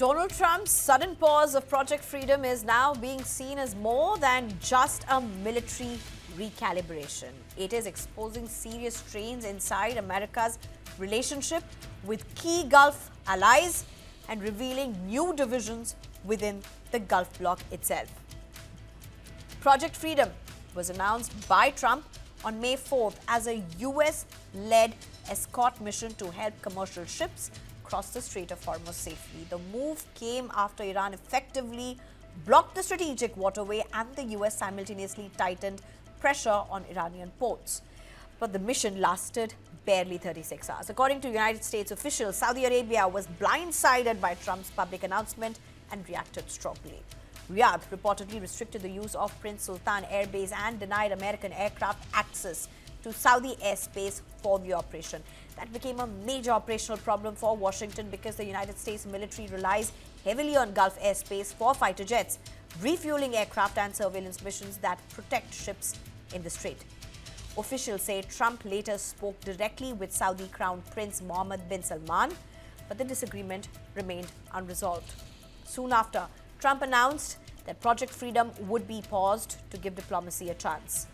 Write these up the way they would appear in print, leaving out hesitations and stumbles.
Donald Trump's sudden pause of Project Freedom is now being seen as more than just a military recalibration. It is exposing serious strains inside America's relationship with key Gulf allies and revealing new divisions within the Gulf bloc itself. Project Freedom was announced by Trump on May 4th as a US-led escort mission to help commercial ships cross the Strait of Hormuz safely. The move came after Iran effectively blocked the strategic waterway and the US simultaneously tightened pressure on Iranian ports. But the mission lasted barely 36 hours. According to United States officials, Saudi Arabia was blindsided by Trump's public announcement and reacted strongly. Riyadh reportedly restricted the use of Prince Sultan Air Base and denied American aircraft access to Saudi airspace for the operation. That became a major operational problem for Washington because the United States military relies heavily on Gulf airspace for fighter jets, refueling aircraft and surveillance missions that protect ships in the strait. Officials say Trump later spoke directly with Saudi Crown Prince Mohammed bin Salman, but the disagreement remained unresolved. Soon after, Trump announced that Project Freedom would be paused to give diplomacy a chance.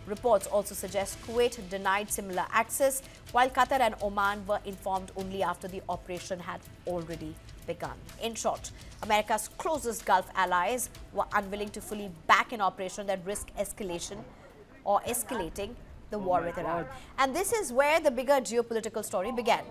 Reports also suggest Kuwait denied similar access, while Qatar and Oman were informed only after the operation had already begun. In short, America's closest Gulf allies were unwilling to fully back an operation that risked escalation or escalating the war with Iran. And this is where the bigger geopolitical story began.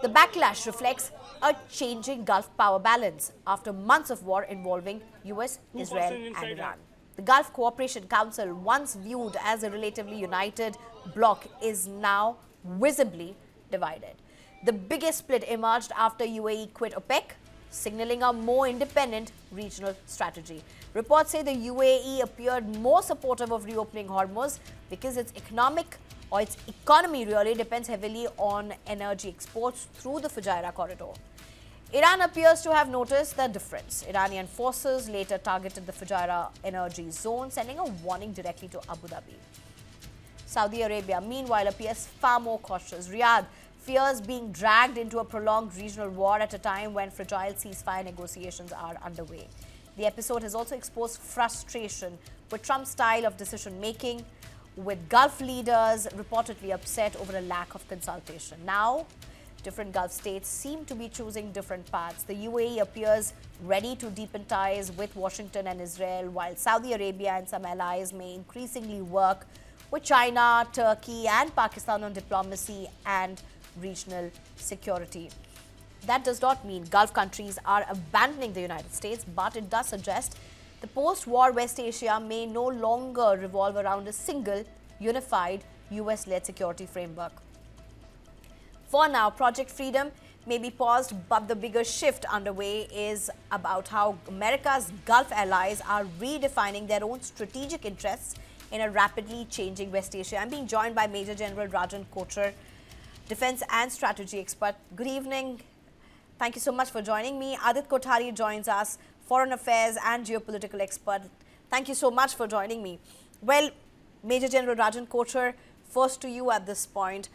The backlash reflects a changing Gulf power balance after months of war involving US, Israel and Iran. The Gulf Cooperation Council, once viewed as a relatively united bloc, is now visibly divided. The biggest split emerged after UAE quit OPEC, signaling a more independent regional strategy. Reports say the UAE appeared more supportive of reopening Hormuz because its economy really depends heavily on energy exports through the Fujairah corridor. Iran appears to have noticed the difference. Iranian forces later targeted the Fujairah energy zone, sending a warning directly to Abu Dhabi. Saudi Arabia, meanwhile, appears far more cautious. Riyadh fears being dragged into a prolonged regional war at a time when fragile ceasefire negotiations are underway. The episode has also exposed frustration with Trump's style of decision-making, with Gulf leaders reportedly upset over a lack of consultation. Now, different Gulf states seem to be choosing different paths. The UAE appears ready to deepen ties with Washington and Israel, while Saudi Arabia and some allies may increasingly work with China, Turkey and Pakistan on diplomacy and regional security. That does not mean Gulf countries are abandoning the United States, but it does suggest the post-war West Asia may no longer revolve around a single, unified, US-led security framework. For now, Project Freedom may be paused, but the bigger shift underway is about how America's Gulf allies are redefining their own strategic interests in a rapidly changing West Asia. I'm being joined by Major General Rajan Kochhar, defense and strategy expert. Good evening. Thank you so much for joining me. Adit Kothari joins us, foreign affairs and geopolitical expert. Thank you so much for joining me. Well, Major General Rajan Kochhar, first to you at this point.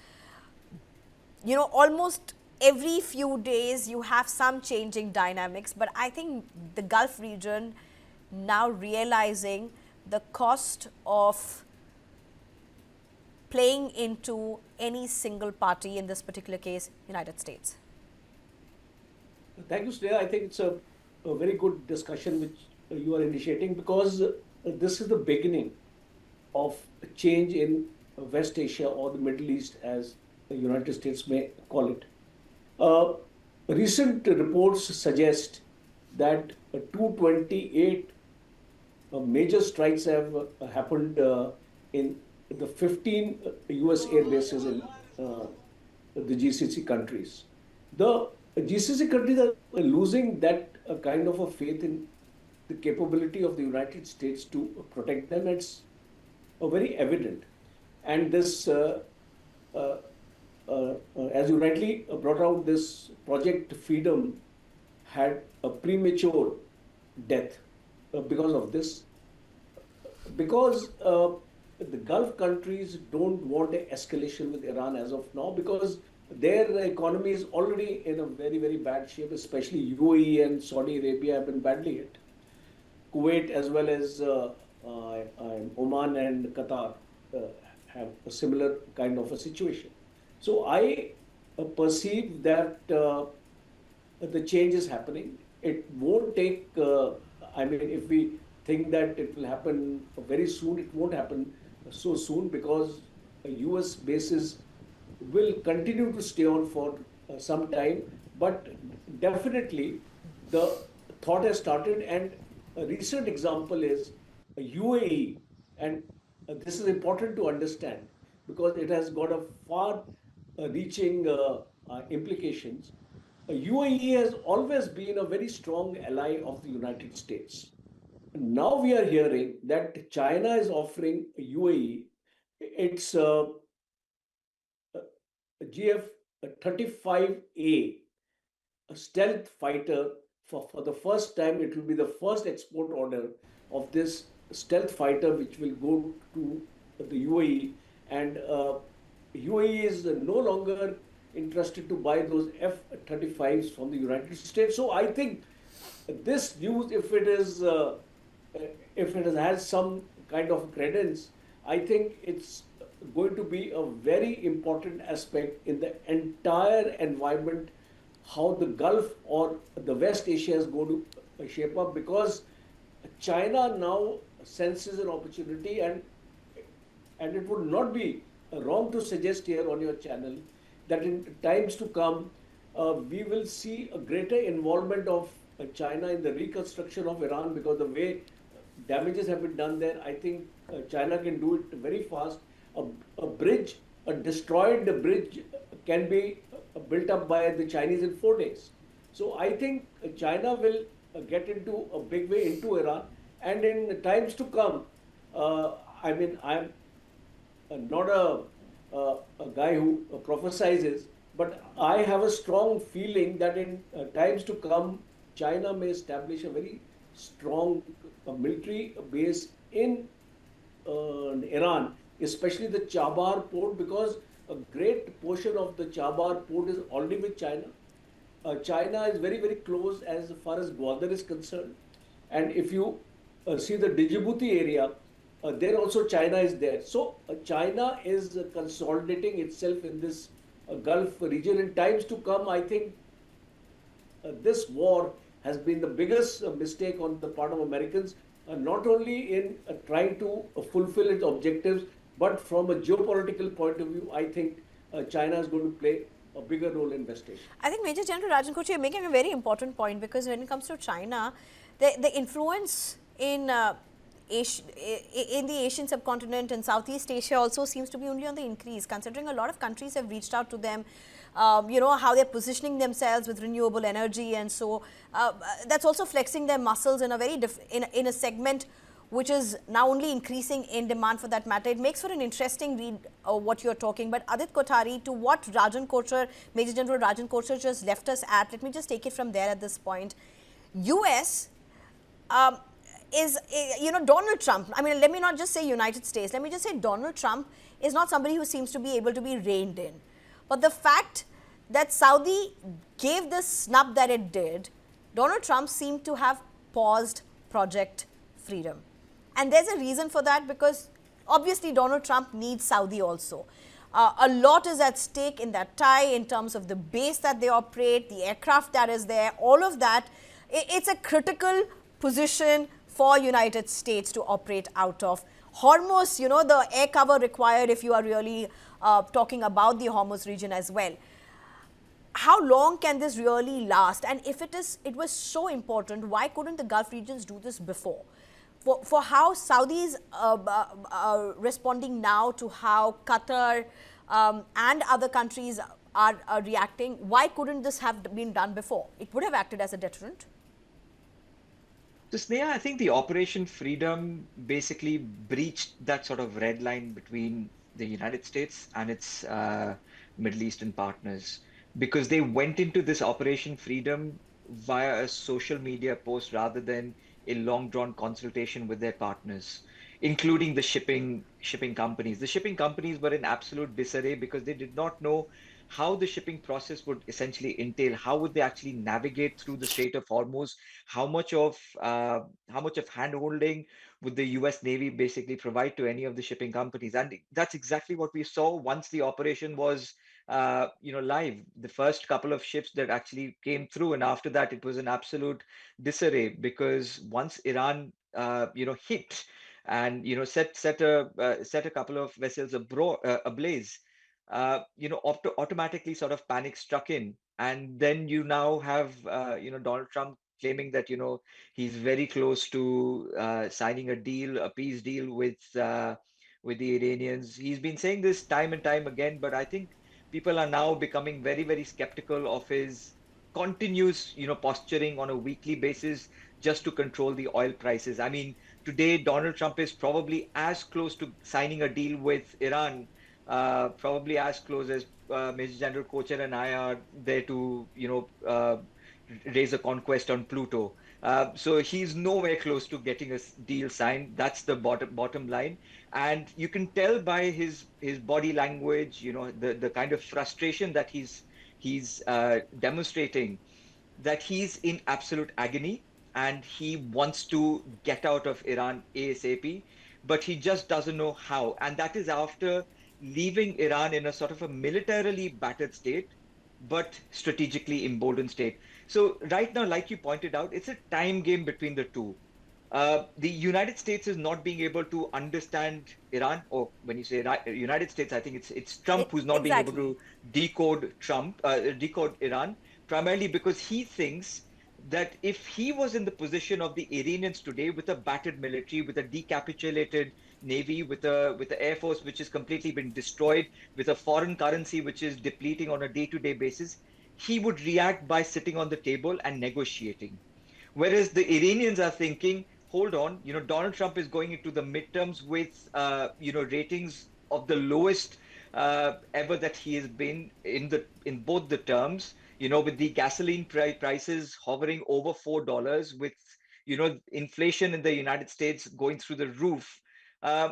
You know, almost every few days you have some changing dynamics, but I think the Gulf region now realizing the cost of playing into any single party, in this particular case, United States. Thank you, Sneha. I think it's a very good discussion which you are initiating, because this is the beginning of a change in West Asia, or the Middle East as the United States may call it. Recent reports suggest that 228 major strikes have happened in the 15 US air bases in the GCC countries. The GCC countries are losing that kind of a faith in the capability of the United States to protect them. It's very evident. And this, as you rightly brought out, this Project Freedom had a premature death because of this. Because the Gulf countries don't want an escalation with Iran as of now, because their economy is already in a very, very bad shape, especially UAE and Saudi Arabia have been badly hit. Kuwait as well as Oman and Qatar uh, have a similar kind of a situation. So I perceive that the change is happening. It won't take, I mean, if we think that it will happen very soon, it won't happen so soon because US bases will continue to stay on for some time. But definitely the thought has started, and a recent example is UAE, and this is important to understand because it has got a far reaching implications. UAE has always been a very strong ally of the United States. Now we are hearing that China is offering UAE its GF 35A, a stealth fighter. For the first time, it will be the first export order of this stealth fighter, which will go to the UAE. And UAE is no longer interested to buy those F-35s from the United States. So I think this news, if it has some kind of credence, I think it's going to be a very important aspect in the entire environment, how the Gulf or the West Asia is going to shape up, because China now senses an opportunity, and it would not be wrong to suggest here on your channel that in times to come, we will see a greater involvement of China in the reconstruction of Iran, because the way damages have been done there, I think China can do it very fast. A bridge, a destroyed bridge, can be built up by the Chinese in 4 days. So I think China will get into a big way into Iran, and in times to come, I mean, I'm not a guy who prophesizes, but I have a strong feeling that in times to come, China may establish a very strong military base in Iran, especially the Chabar port, because a great portion of the Chabar port is already with China. China is very, very close as far as Gwadar is concerned. And if you see the Djibouti area, there also China is there. So China is consolidating itself in this Gulf region. In times to come, I think this war has been the biggest mistake on the part of Americans, not only in trying to fulfill its objectives, but from a geopolitical point of view, I think China is going to play a bigger role in West Asia. I think Major General Rajan Kochi, you're making a very important point, because when it comes to China, the influence in in the Asian subcontinent and Southeast Asia also seems to be only on the increase, considering a lot of countries have reached out to them, you know, how they're positioning themselves with renewable energy. And so that's also flexing their muscles in a very in a segment which is now only increasing in demand for that matter. It makes for an interesting read what you're talking. But Adit Kothari, to what Rajan Kochhar, Major General Rajan Kochhar just left us at, let me just take it from there at this point. US is, you know, Donald Trump, I mean, let me not just say United States, let me just say Donald Trump is not somebody who seems to be able to be reined in. But the fact that Saudi gave the snub that it did, Donald Trump seemed to have paused Project Freedom. And there's a reason for that, because obviously Donald Trump needs Saudi also. A lot is at stake in that tie in terms of the base that they operate, the aircraft that is there, all of that. It's a critical position for United States to operate out of. Hormuz, you know, the air cover required if you are really talking about the Hormuz region as well. How long can this really last? And if it was so important, why couldn't the Gulf regions do this before? For how Saudis responding now to how Qatar and other countries are reacting, why couldn't this have been done before? It would have acted as a deterrent. So Sneha, I think the Operation Freedom basically breached that sort of red line between the United States and its Middle Eastern partners, because they went into this Operation Freedom via a social media post rather than a long drawn consultation with their partners, including the shipping companies. The shipping companies were in absolute disarray because they did not know how the shipping process would essentially entail. How would they actually navigate through the Strait of Hormuz? How much of hand-holding would the U.S. Navy basically provide to any of the shipping companies? And that's exactly what we saw once the operation was live. The first couple of ships that actually came through, and after that, it was an absolute disarray because once Iran, hit and set a couple of vessels ablaze, automatically sort of panic struck in, and then you now have Donald Trump claiming that he's very close to signing a peace deal with the Iranians. He's been saying this time and time again, but I think people are now becoming very, very skeptical of his continuous, posturing on a weekly basis just to control the oil prices. I mean, today Donald Trump is probably as close to signing a deal with Iran, probably as close as Major General Kocher and I are there to, raise a conquest on Pluto. So he's nowhere close to getting a deal signed. That's the bottom line, and you can tell by his body language, the kind of frustration that he's demonstrating, that he's in absolute agony and he wants to get out of Iran ASAP, but he just doesn't know how. And that is after leaving Iran in a sort of a militarily battered state, but strategically emboldened state. So, right now, like you pointed out, it's a time game between the two. The United States is not being able to understand Iran, or when you say United States, I think it's Trump who's not being able Exactly. to decode Iran, primarily because he thinks that if he was in the position of the Iranians today, with a battered military, with a decapitulated navy, with a air force which has completely been destroyed, with a foreign currency which is depleting on a day-to-day basis, he would react by sitting on the table and negotiating. Whereas the Iranians are thinking, hold on, Donald Trump is going into the midterms with, ratings of the lowest ever that he has been in both the terms, with the gasoline prices hovering over $4, with, inflation in the United States going through the roof.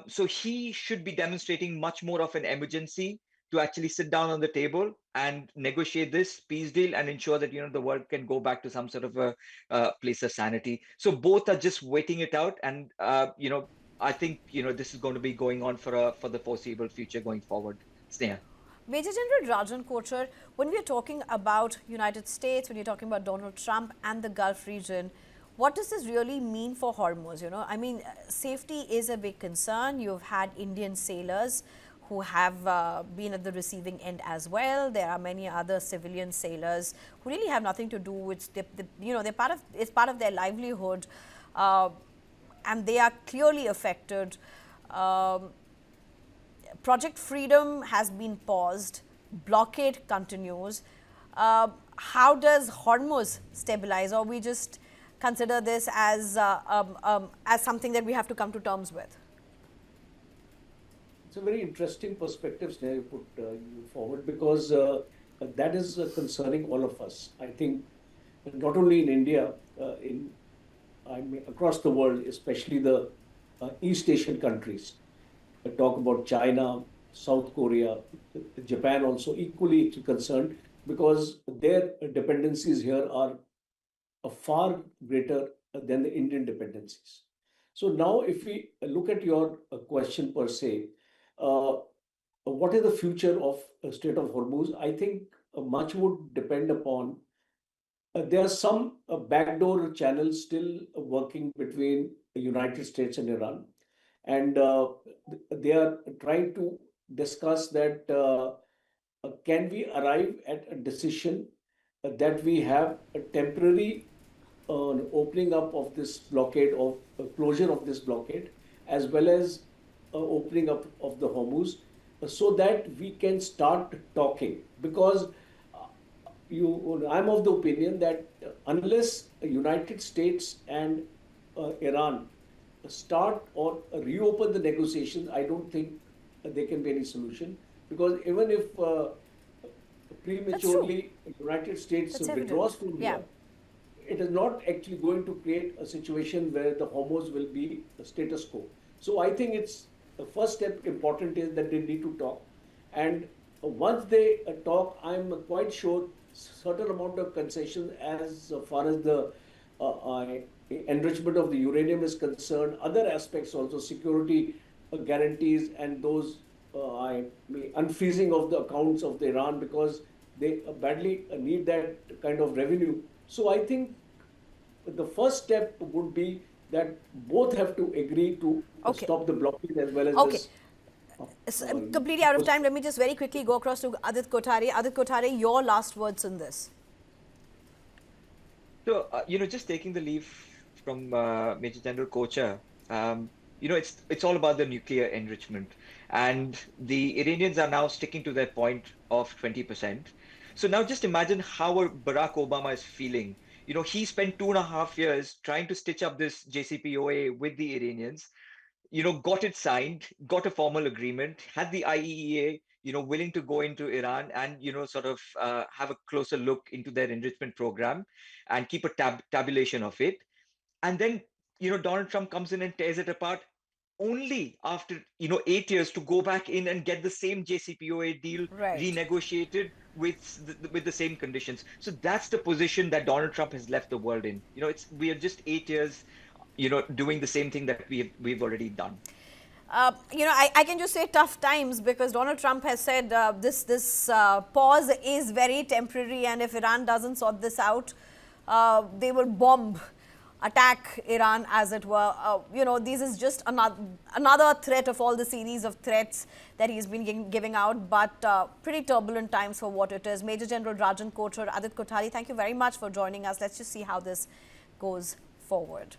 So he should be demonstrating much more of an emergency to actually sit down on the table and negotiate this peace deal and ensure that the world can go back to some sort of a place of sanity. So both are just waiting it out, and I think this is going to be going on for the foreseeable future going forward. Sneha. Major General Rajan Kochar, when we are talking about United States, when you're talking about Donald Trump and the Gulf region, what does this really mean for Hormuz? I mean, safety is a big concern. You've had Indian sailors who have been at the receiving end as well. There are many other civilian sailors who really have nothing to do with, they're it's part of their livelihood, and they are clearly affected. Um, Project Freedom has been paused, blockade continues. How does Hormuz stabilize, or we just consider this as something that we have to come to terms with? It's a very interesting perspective, Sneha, you put you forward, because that is concerning all of us. I think not only in India, I mean, across the world, especially the East Asian countries. Talk about China, South Korea, Japan also equally concerned, because their dependencies here are far greater than the Indian dependencies. So now, if we look at your question per se, uh, what is the future of Strait of Hormuz? I think much would depend upon. There are some backdoor channels still working between the United States and Iran, and they are trying to discuss that can we arrive at a decision that we have a temporary opening up of this blockade, of closure of this blockade, as well as opening up of the Hormuz, so that we can start talking. Because I'm of the opinion that unless United States and Iran start or reopen the negotiations, I don't think there can be any solution. Because even if That's true. prematurely United States That's withdraws evident. from Yeah. here, it is not actually going to create a situation where the Hormuz will be the status quo. So I think it's the first step important is that they need to talk. And once they talk, I'm quite sure certain amount of concessions as far as the enrichment of the uranium is concerned, other aspects also, security guarantees and those unfreezing of the accounts of the Iran because they badly need that kind of revenue. So I think the first step would be that both have to agree to Okay. stop the blockade as well as Okay. this. I'm completely out of time. Let me just very quickly go across to Adit Kothari. Adit Kothari, your last words on this. So, just taking the leaf from Major General Kocha, it's all about the nuclear enrichment, and the Iranians are now sticking to their point of 20%. So now just imagine how Barack Obama is feeling. He spent 2.5 years trying to stitch up this JCPOA with the Iranians, got it signed, got a formal agreement, had the IEEA, willing to go into Iran and, sort of have a closer look into their enrichment program and keep a tabulation of it. And then, Donald Trump comes in and tears it apart only after, 8 years to go back in and get the same JCPOA deal Right. renegotiated with the same conditions. So that's the position that Donald Trump has left the world in. We are just 8 years doing the same thing that we've already done. I can just say tough times because Donald Trump has said this pause is very temporary, and if Iran doesn't sort this out, they will attack Iran, as it were. This is just another threat of all the series of threats that he's been giving out, but pretty turbulent times for what it is. Major General Rajan Kochhar, Adit Kothari, thank you very much for joining us. Let's just see how this goes forward.